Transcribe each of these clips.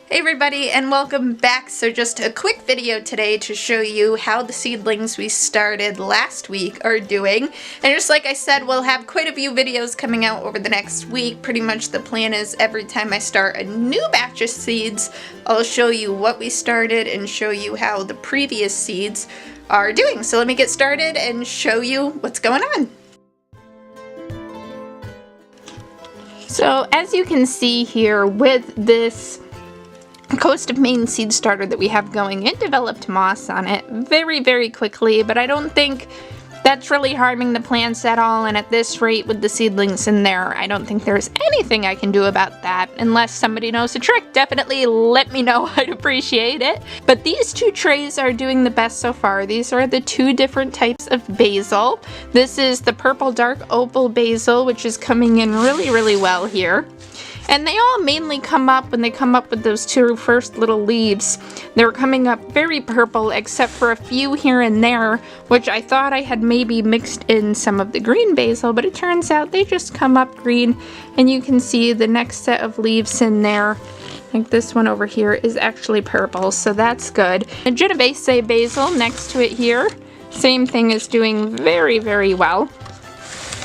Hey everybody, and welcome back. So just a quick video today to show you how the seedlings we started last week are doing. And just like I said, we'll have quite a few videos coming out over the next week. Pretty much the plan is every time I start a new batch of seeds, I'll show you what we started and show you how the previous seeds are doing. So let me get started and show you what's going on. So as you can see here with this Coast of Maine seed starter that we have going, it developed moss on it very quickly, but I don't think that's really harming the plants at all, and at this rate with the seedlings in there, I don't think there's anything I can do about that. Unless somebody knows a trick, definitely let me know. I'd appreciate it. But these two trays are doing the best so far. These are the two different types of basil. This is the purple dark opal basil, which is coming in really well here. And they all mainly come up when they come up with those two first little leaves. They're coming up very purple, except for a few here and there, which I thought I had maybe mixed in some of the green basil, but it turns out they just come up green. And you can see the next set of leaves in there, like this one over here, is actually purple, so that's good. The Genovese basil next to it here, same thing, is doing very well.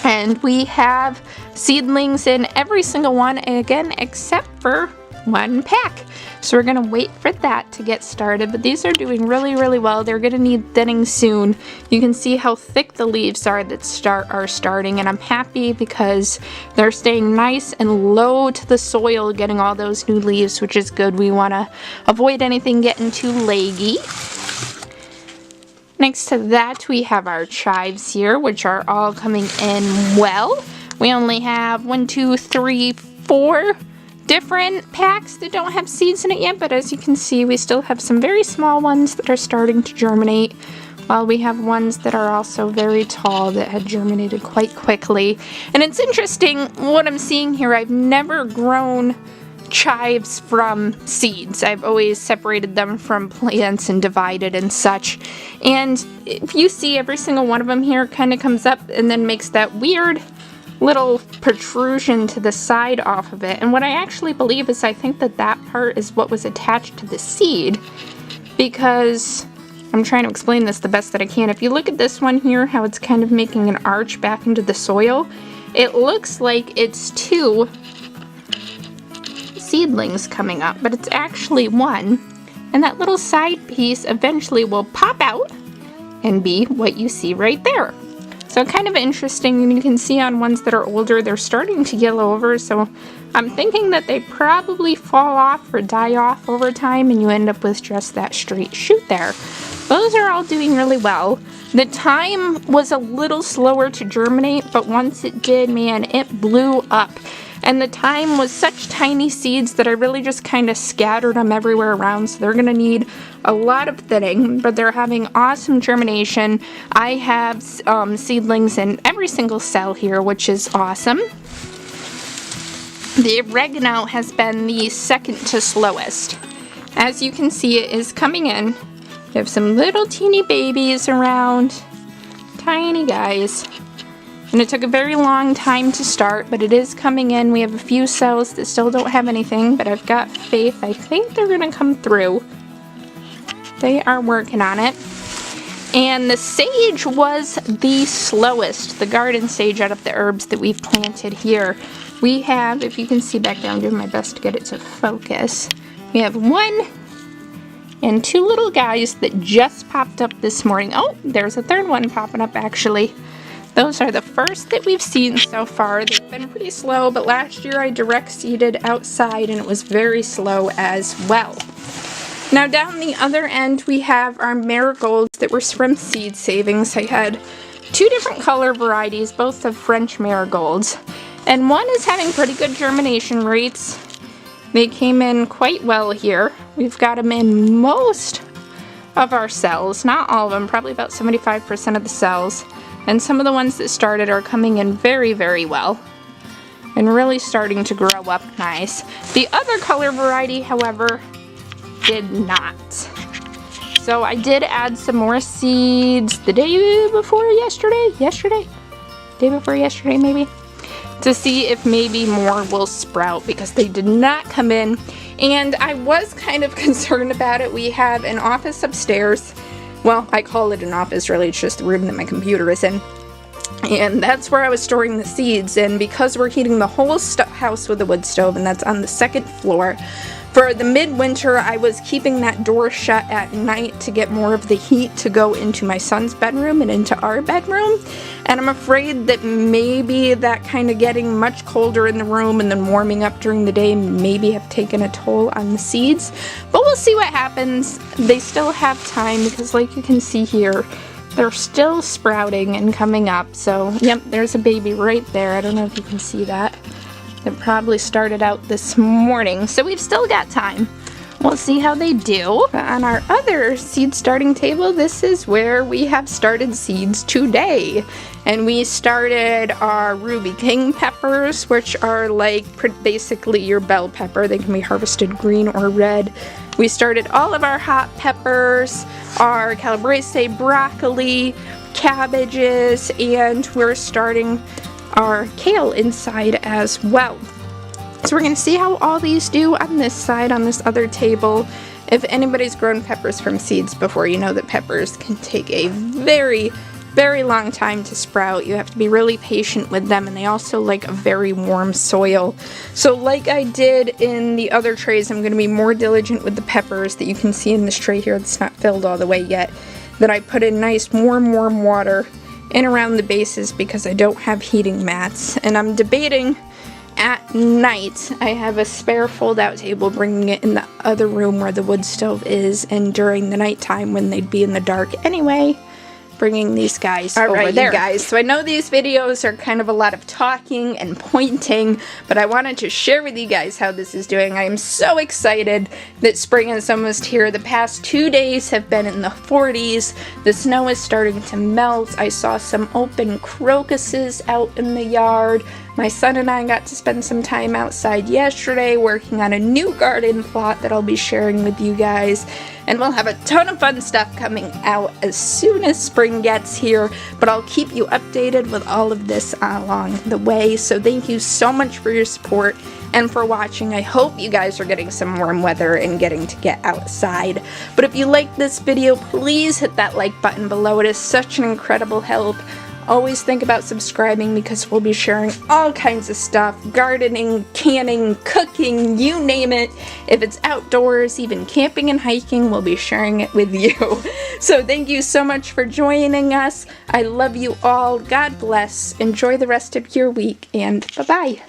And we have seedlings in every single one again except for one pack. So we're gonna wait for that to get started, but these are doing really well. They're gonna need thinning soon. You can see how thick the leaves are that are starting, and I'm happy because they're staying nice and low to the soil, getting all those new leaves, which is good. We want to avoid anything getting too leggy. Next to that, we have our chives here, which are all coming in well. We only have 1, 2, 3, 4 different packs that don't have seeds in it yet, but as you can see, we still have some very small ones that are starting to germinate, while we have ones that are also very tall that had germinated quite quickly. And it's interesting what I'm seeing here. I've never grown chives from seeds. I've always separated them from plants and divided and such. And if you see, every single one of them here kind of comes up and then makes that weird little protrusion to the side off of it. And what I actually believe is, I think that that part is what was attached to the seed, because I'm trying to explain this the best that I can. If you look at this one here, how it's kind of making an arch back into the soil, it looks like it's two seedlings coming up, but it's actually one, and that little side piece eventually will pop out and be what you see right there. So kind of interesting. You can see on ones that are older, they're starting to yellow over, so I'm thinking that they probably fall off or die off over time, and you end up with just that straight shoot there. Those are all doing really well. The time was a little slower to germinate, but once it did, man, it blew up. And the time was such tiny seeds that I really just kind of scattered them everywhere around, so they're going to need a lot of thinning, but they're having awesome germination. I have seedlings in every single cell here, which is awesome. The oregano has been the second to slowest. As you can see, it is coming in. We have some little teeny babies around, tiny guys. And it took a very long time to start, but it is coming in. We have a few cells that still don't have anything, but I've got faith. I think they're gonna come through. They are working on it. And the sage was the slowest, the garden sage out of the herbs that we've planted here. We have, if you can see back there, I'm doing my best to get it to focus. We have 1 and 2 little guys that just popped up this morning. Oh, there's a third one popping up actually. Those are the first that we've seen so far. They've been pretty slow, but last year I direct seeded outside and it was very slow as well. Now down the other end we have our marigolds that were from seed savings. I had 2 different color varieties, both of French marigolds. And one is having pretty good germination rates. They came in quite well here. We've got them in most of our cells, not all of them, probably about 75% of the cells. And some of the ones that started are coming in very well and really starting to grow up nice. The other color variety, however, did not. So I did add some more seeds the day before yesterday? Day before yesterday maybe? To see if maybe more will sprout, because they did not come in And I was kind of concerned about it. We have an office upstairs. Well, I call it an office, really. It's just the room that my computer is in. And that's where I was storing the seeds. And because we're heating the whole house with a wood stove, and that's on the second floor, for the midwinter, I was keeping that door shut at night to get more of the heat to go into my son's bedroom and into our bedroom. And I'm afraid that maybe that kind of getting much colder in the room and then warming up during the day maybe have taken a toll on the seeds. But we'll see what happens. They still have time because, like you can see here, they're still sprouting and coming up. So, yep, there's a baby right there. I don't know if you can see that. It probably started out this morning, so we've still got time. We'll see how they do. But on our other seed starting table, this is where we have started seeds today. And we started our Ruby King peppers, which are like basically your bell pepper. They can be harvested green or red. We started all of our hot peppers, our calabrese broccoli, cabbages, and we're starting our kale inside as well. So we're going to see how all these do on this side, on this other table. If anybody's grown peppers from seeds before, you know that peppers can take a very, very long time to sprout. You have to be really patient with them, and they also like a very warm soil. So like I did in the other trays, I'm going to be more diligent with the peppers that you can see in this tray here that's not filled all the way yet, that I put in nice warm water in around the bases because I don't have heating mats. And I'm debating at night, I have a spare fold-out table, bringing it in the other room where the wood stove is, and during the nighttime when they'd be in the dark anyway, bringing these guys over there. You guys, so I know these videos are kind of a lot of talking and pointing, but I wanted to share with you guys how this is doing. I am so excited that spring is almost here. The past 2 days have been in the 40s. The snow is starting to melt. I saw some open crocuses out in the yard. My son and I got to spend some time outside yesterday working on a new garden plot that I'll be sharing with you guys. And we'll have a ton of fun stuff coming out as soon as spring gets here. But I'll keep you updated with all of this along the way. So thank you so much for your support and for watching. I hope you guys are getting some warm weather and getting to get outside. But if you like this video, please hit that like button below. It is such an incredible help. Always think about subscribing because we'll be sharing all kinds of stuff. Gardening, canning, cooking, you name it. If it's outdoors, even camping and hiking, we'll be sharing it with you. So thank you so much for joining us. I love you all. God bless. Enjoy the rest of your week, and bye-bye.